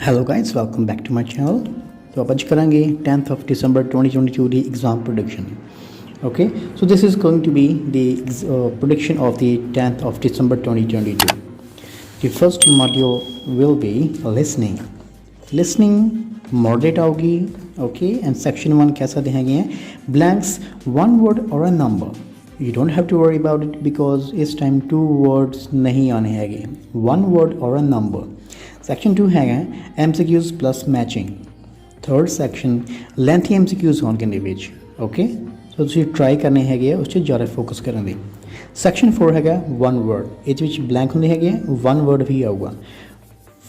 Hello guys, welcome back to my channel. तो अब आज करेंगे 10th of December 2022 the exam prediction. Okay, so this is going to be the prediction of the 10th of December 2022. The first module will be listening. Listening moderate होगी, okay, and section 1 कैसा देंगे हैं blanks, one word or a number. You don't have to worry about it because इस time two words नहीं आने हैं, one word or a number. Section 2 है MCQs plus matching. Third section lengthy MCQs होंगे ने ਵਿੱਚ, okay, so ਤੁਸੀਂ try ਕਰਨੇ ਹੈਗੇ ਉਸ 'ਤੇ ਜ਼ਿਆਦਾ focus ਕਰਨ ਦੀ. Section 4 ਹੈਗਾ one word, ਇਹ ਵਿੱਚ blank ਹੁੰਦੇ ਹੈਗੇ, one word ਵੀ ਆਊਗਾ.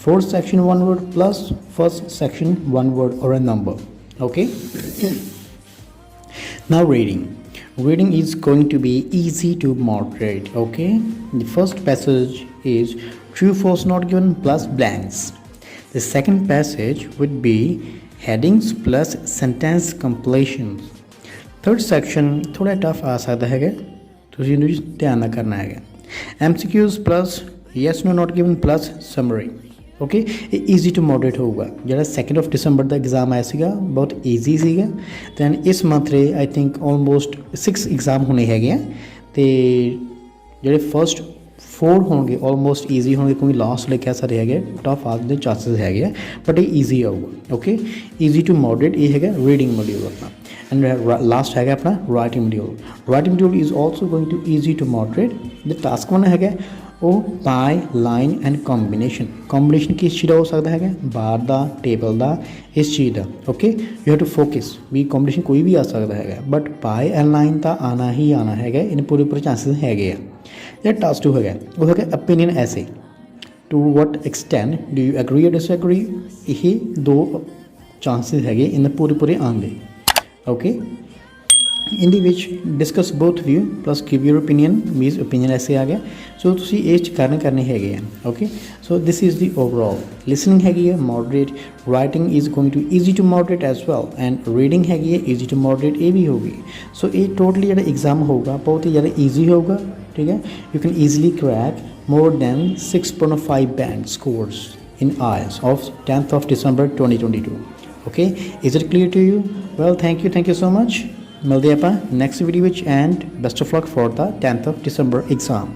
Fourth section one word plus first section one word or a number, okay. Now reading is going to be easy to moderate, okay. The first passage is true false not given plus blanks. The second passage would be headings plus sentence completions. Third section थोड़ा tough आ सकता है, तो इन्हें ध्यान ना करना है. MCQs plus yes no not given plus summary, okay. ये easy to moderate होगा. जरा 2nd of December the exam आया सीगा, बहुत easy सीगा. Then इस month रे I think almost 6 एग्जाम होने हैगे, ते ਜਿਹੜੇ first 4 होंगे ऑलमोस्ट ईजी होंगे क्योंकि लास्ट ले कैसा रहेगा टफ आने के चांसेस है, बट ये ईजी आऊगा, ओके. ईजी टू मॉडरेट ये है रीडिंग मॉड्यूल अपना, एंड लास्ट है अपना writing module is also going to easy to moderate. The task 1 है वो बाय लाइन एंड कॉम्बीनेशन किस चीज़ हो सकता है, बार का टेबल का, इस चीज़ का, okay. You have to focus भी कॉम्बीनेशन कोई भी आ सकता है, बट बाय एंड लाइन तो आना ही आना है, इन पूरे चांसेस है. टास्क 2 है वो है ओपिनियन ऐसे, to what extent do you agree or disagree. यही 2 चांसेस है इन पूरे आने, okay. In the which discuss both view plus give your opinion means opinion ऐसे आ गया. सो तुसी ये करने है, okay. So this is the overall listening हैगी है moderate, writing is going to easy to moderate as well, and reading हैगी है ईजी टू मॉडरेट, ये भी होगी. सो ये टोटली जो एग्जाम होगा बहुत ही ज़्यादा ईजी होगा, ठीक है. You can easily crack more than 6.5 band scores in IELTS of 10th of December 2022, okay. Is it clear to you? Well, thank you so much. मिलते हैं आप next video which, and best of luck for the 10th of December exam.